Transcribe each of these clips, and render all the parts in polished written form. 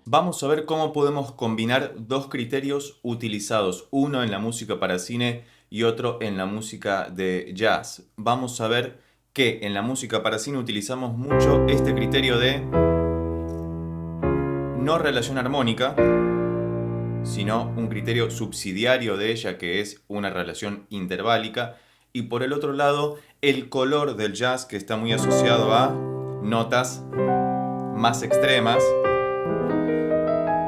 Vamos a ver cómo podemos combinar dos criterios utilizados, uno en la música para cine y otro en la música de jazz. Vamos a ver que en la música para cine utilizamos mucho este criterio de no relación armónica, sino un criterio subsidiario de ella que es una relación interválica. Y por el otro lado, el color del jazz que está muy asociado a notas más extremas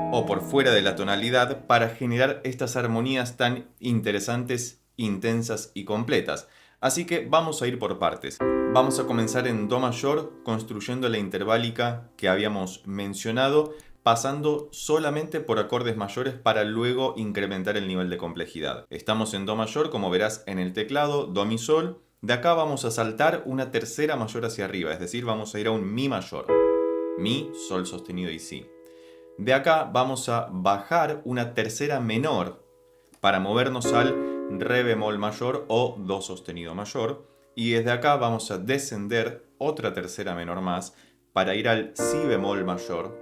o por fuera de la tonalidad para generar estas armonías tan interesantes, intensas y completas. Así que vamos a ir por partes. Vamos a comenzar en Do mayor, construyendo la interválica que habíamos mencionado, pasando solamente por acordes mayores para luego incrementar el nivel de complejidad. Estamos en Do mayor, como verás en el teclado, Do mi sol. De acá vamos a saltar una tercera mayor hacia arriba, es decir, vamos a ir a un Mi mayor. Mi, Sol sostenido y Si. De acá vamos a bajar una tercera menor para movernos al Re bemol mayor o Do sostenido mayor. Y desde acá vamos a descender otra tercera menor más para ir al Si bemol mayor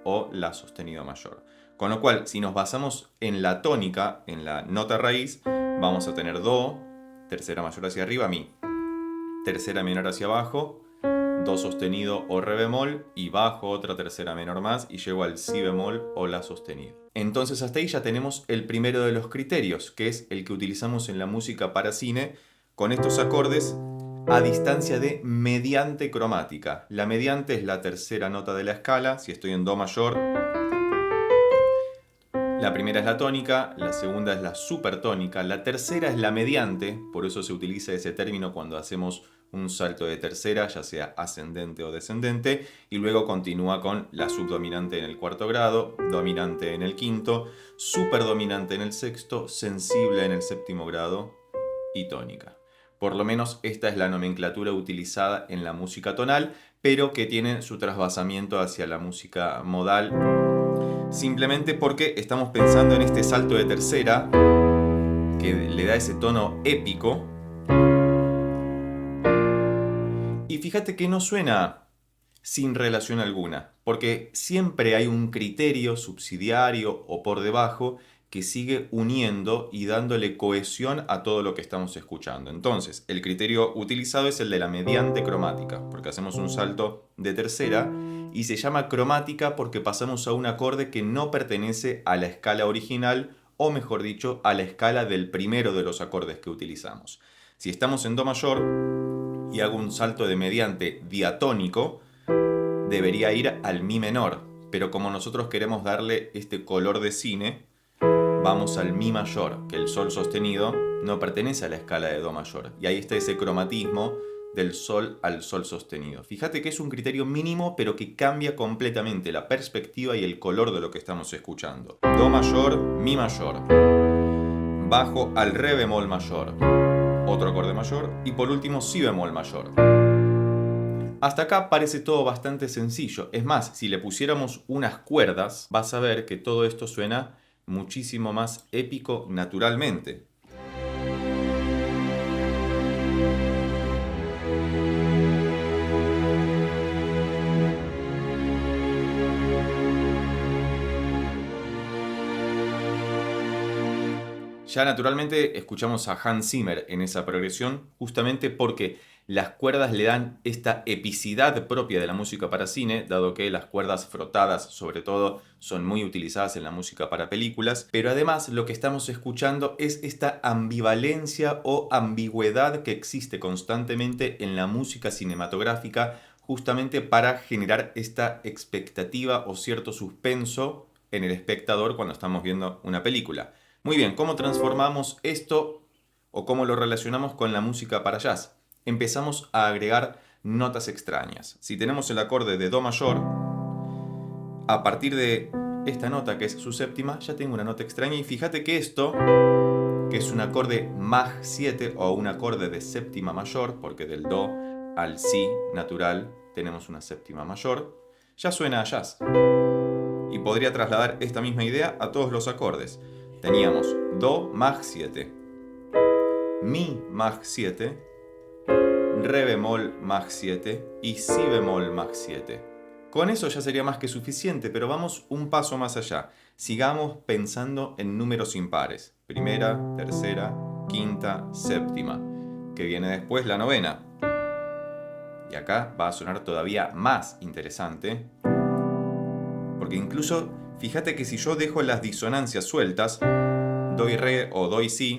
o La sostenido mayor. Con lo cual, si nos basamos en la tónica, en la nota raíz, vamos a tener Do, tercera mayor hacia arriba, Mi, tercera menor hacia abajo, Do sostenido o Re bemol y bajo otra tercera menor más y llego al Si bemol o La sostenido. Entonces hasta ahí ya tenemos el primero de los criterios, que es el que utilizamos en la música para cine, con estos acordes a distancia de mediante cromática. La mediante es la tercera nota de la escala. Si estoy en Do mayor, la primera es la tónica, la segunda es la supertónica, la tercera es la mediante, por eso se utiliza ese término cuando hacemos un salto de tercera, ya sea ascendente o descendente, y luego continúa con la subdominante en el cuarto grado, dominante en el quinto, superdominante en el sexto, sensible en el séptimo grado y tónica. Por lo menos esta es la nomenclatura utilizada en la música tonal, pero que tiene su trasvasamiento hacia la música modal, simplemente porque estamos pensando en este salto de tercera que le da ese tono épico. Y fíjate que no suena sin relación alguna, porque siempre hay un criterio subsidiario o por debajo que sigue uniendo y dándole cohesión a todo lo que estamos escuchando. Entonces, el criterio utilizado es el de la mediante cromática, porque hacemos un salto de tercera y se llama cromática porque pasamos a un acorde que no pertenece a la escala original, o mejor dicho, a la escala del primero de los acordes que utilizamos. Si estamos en Do mayor y hago un salto de mediante diatónico, debería ir al Mi menor, pero como nosotros queremos darle este color de cine, vamos al Mi mayor, que el Sol sostenido no pertenece a la escala de Do mayor, y ahí está ese cromatismo del Sol al Sol sostenido. Fíjate que es un criterio mínimo, pero que cambia completamente la perspectiva y el color de lo que estamos escuchando. Do mayor, Mi mayor, bajo al Re bemol mayor, otro acorde mayor, y por último Si bemol mayor. Hasta acá parece todo bastante sencillo. Es más, si le pusiéramos unas cuerdas, vas a ver que todo esto suena muchísimo más épico naturalmente. Ya naturalmente escuchamos a Hans Zimmer en esa progresión, justamente porque las cuerdas le dan esta epicidad propia de la música para cine, dado que las cuerdas frotadas sobre todo son muy utilizadas en la música para películas, pero además lo que estamos escuchando es esta ambivalencia o ambigüedad que existe constantemente en la música cinematográfica, justamente para generar esta expectativa o cierto suspenso en el espectador cuando estamos viendo una película. Muy bien, ¿cómo transformamos esto o cómo lo relacionamos con la música para jazz? Empezamos a agregar notas extrañas. Si tenemos el acorde de Do mayor, a partir de esta nota que es su séptima, ya tengo una nota extraña y fíjate que esto, que es un acorde Maj 7 o un acorde de séptima mayor, porque del Do al Si natural tenemos una séptima mayor, ya suena a jazz. Y podría trasladar esta misma idea a todos los acordes. Teníamos Do Maj 7, Mi Maj 7, Re bemol Maj 7 y Si bemol Maj 7. Con eso ya sería más que suficiente, pero vamos un paso más allá. Sigamos pensando en números impares. Primera, tercera, quinta, séptima. Que viene después la novena. Y acá va a sonar todavía más interesante. Porque incluso, fíjate que si yo dejo las disonancias sueltas, do y re o do y si,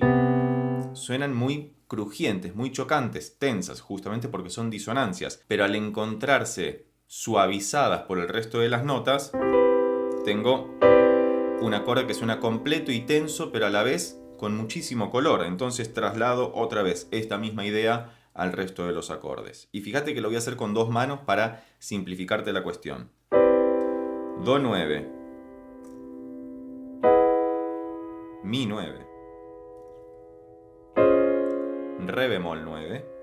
suenan muy crujientes, muy chocantes, tensas, justamente porque son disonancias. Pero al encontrarse suavizadas por el resto de las notas, tengo un acorde que suena completo y tenso, pero a la vez con muchísimo color. Entonces traslado otra vez esta misma idea al resto de los acordes. Y fíjate que lo voy a hacer con dos manos para simplificarte la cuestión. Do 9, Mi 9, Re bemol 9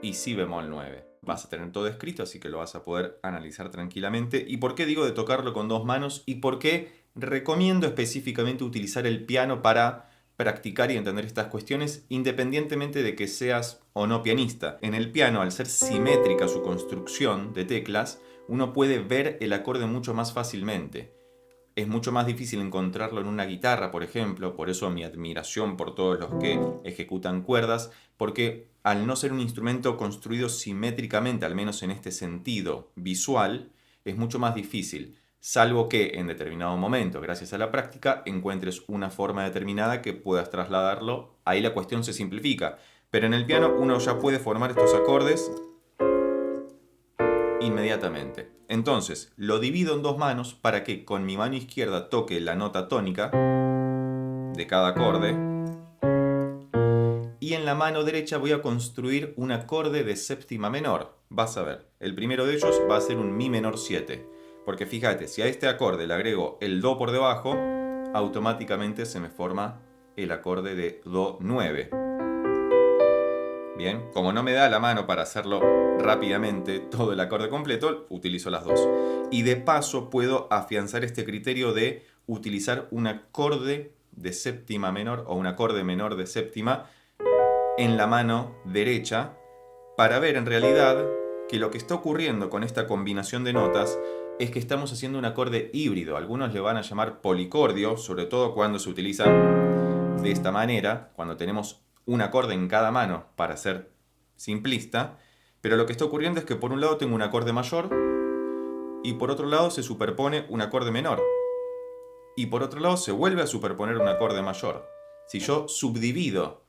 y Si bemol 9. Vas a tener todo escrito, así que lo vas a poder analizar tranquilamente. ¿Y por qué digo de tocarlo con dos manos? ¿Y por qué recomiendo específicamente utilizar el piano para practicar y entender estas cuestiones, independientemente de que seas o no pianista? En el piano, al ser simétrica su construcción de teclas, uno puede ver el acorde mucho más fácilmente. Es mucho más difícil encontrarlo en una guitarra, por ejemplo, por eso mi admiración por todos los que ejecutan cuerdas, porque al no ser un instrumento construido simétricamente, al menos en este sentido visual, es mucho más difícil, salvo que en determinado momento, gracias a la práctica, encuentres una forma determinada que puedas trasladarlo, ahí la cuestión se simplifica. Pero en el piano uno ya puede formar estos acordes inmediatamente. Entonces, lo divido en dos manos para que con mi mano izquierda toque la nota tónica de cada acorde y en la mano derecha voy a construir un acorde de séptima menor. Vas a ver, el primero de ellos va a ser un Mi menor 7, porque fíjate, si a este acorde le agrego el Do por debajo, automáticamente se me forma el acorde de Do 9. Bien, como no me da la mano para hacerlo rápidamente todo el acorde completo, utilizo las dos. Y de paso puedo afianzar este criterio de utilizar un acorde de séptima menor o un acorde menor de séptima en la mano derecha para ver en realidad que lo que está ocurriendo con esta combinación de notas es que estamos haciendo un acorde híbrido. Algunos le van a llamar policordio, sobre todo cuando se utiliza de esta manera, cuando tenemos un acorde en cada mano para ser simplista, pero lo que está ocurriendo es que por un lado tengo un acorde mayor y por otro lado se superpone un acorde menor y por otro lado se vuelve a superponer un acorde mayor. Si yo subdivido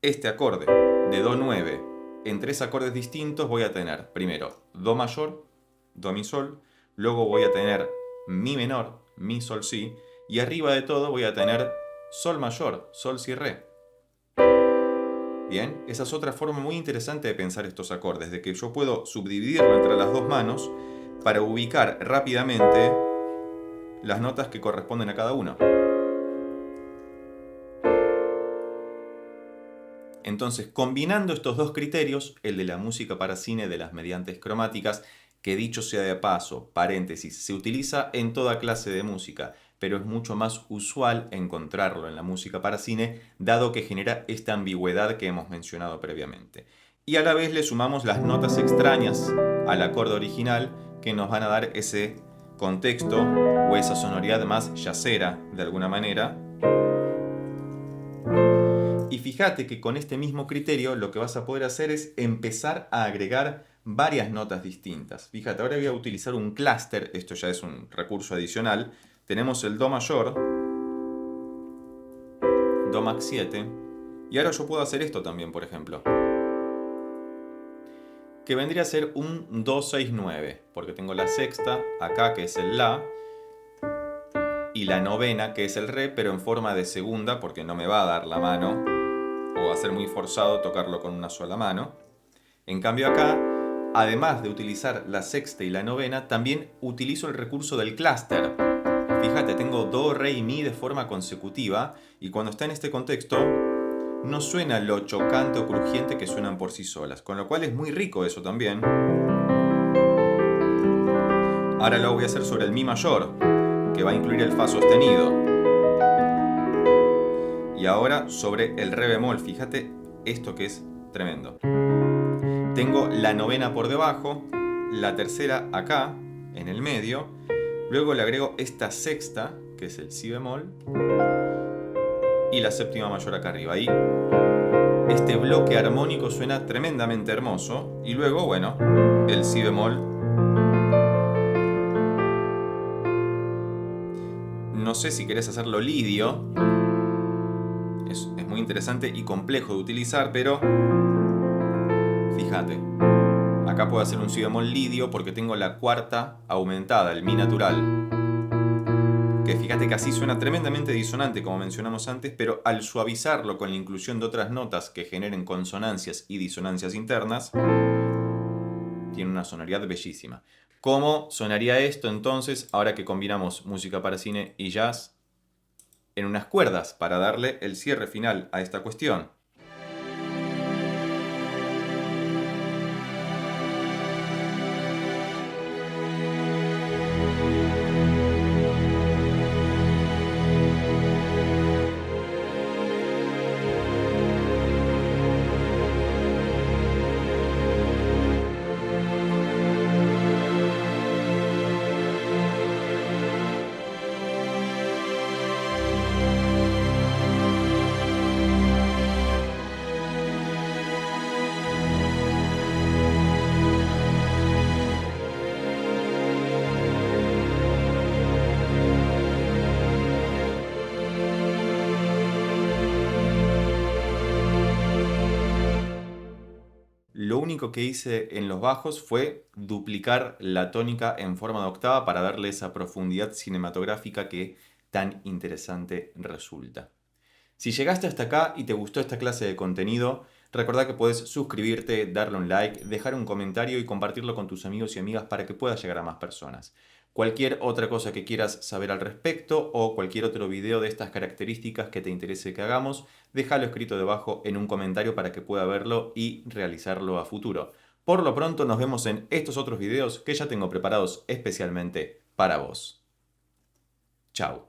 este acorde de Do 9 en tres acordes distintos, voy a tener primero Do mayor, Do mi sol, luego voy a tener Mi menor, Mi sol si, y arriba de todo voy a tener Sol mayor, Sol si re. Bien, esa es otra forma muy interesante de pensar estos acordes, de que yo puedo subdividirlo entre las dos manos para ubicar rápidamente las notas que corresponden a cada uno. Entonces, combinando estos dos criterios, el de la música para cine de las mediantes cromáticas, que dicho sea de paso, paréntesis, se utiliza en toda clase de música, pero es mucho más usual encontrarlo en la música para cine, dado que genera esta ambigüedad que hemos mencionado previamente. Y a la vez le sumamos las notas extrañas al acorde original que nos van a dar ese contexto o esa sonoridad más jazzera de alguna manera. Y fíjate que con este mismo criterio lo que vas a poder hacer es empezar a agregar varias notas distintas. Fíjate, ahora voy a utilizar un clúster, esto ya es un recurso adicional. Tenemos el Do mayor, Do max 7, y ahora yo puedo hacer esto también, por ejemplo, que vendría a ser un Do 6 9, porque tengo la sexta acá que es el La, y la novena que es el Re, pero en forma de segunda, porque no me va a dar la mano, o va a ser muy forzado tocarlo con una sola mano. En cambio acá, además de utilizar la sexta y la novena, también utilizo el recurso del clúster. Fíjate, tengo Do, Re y Mi de forma consecutiva, y cuando está en este contexto no suena lo chocante o crujiente que suenan por sí solas, con lo cual es muy rico eso también. Ahora lo voy a hacer sobre el Mi mayor, que va a incluir el Fa sostenido. Y ahora sobre el Re bemol, fíjate esto que es tremendo. Tengo la novena por debajo, la tercera acá, en el medio. Luego le agrego esta sexta, que es el si bemol, y la séptima mayor acá arriba. Ahí este bloque armónico suena tremendamente hermoso. Y luego, bueno, el si bemol. No sé si querés hacerlo lidio. Es muy interesante y complejo de utilizar, pero fíjate. Acá puedo hacer un si bemol lidio porque tengo la cuarta aumentada, el mi natural. Que fíjate que así suena tremendamente disonante, como mencionamos antes, pero al suavizarlo con la inclusión de otras notas que generen consonancias y disonancias internas, tiene una sonoridad bellísima. ¿Cómo sonaría esto entonces ahora que combinamos música para cine y jazz en unas cuerdas para darle el cierre final a esta cuestión? Lo único que hice en los bajos fue duplicar la tónica en forma de octava para darle esa profundidad cinematográfica que tan interesante resulta. Si llegaste hasta acá y te gustó esta clase de contenido, recordá que puedes suscribirte, darle un like, dejar un comentario y compartirlo con tus amigos y amigas para que pueda llegar a más personas. Cualquier otra cosa que quieras saber al respecto o cualquier otro video de estas características que te interese que hagamos, déjalo escrito debajo en un comentario para que pueda verlo y realizarlo a futuro. Por lo pronto nos vemos en estos otros videos que ya tengo preparados especialmente para vos. Chao.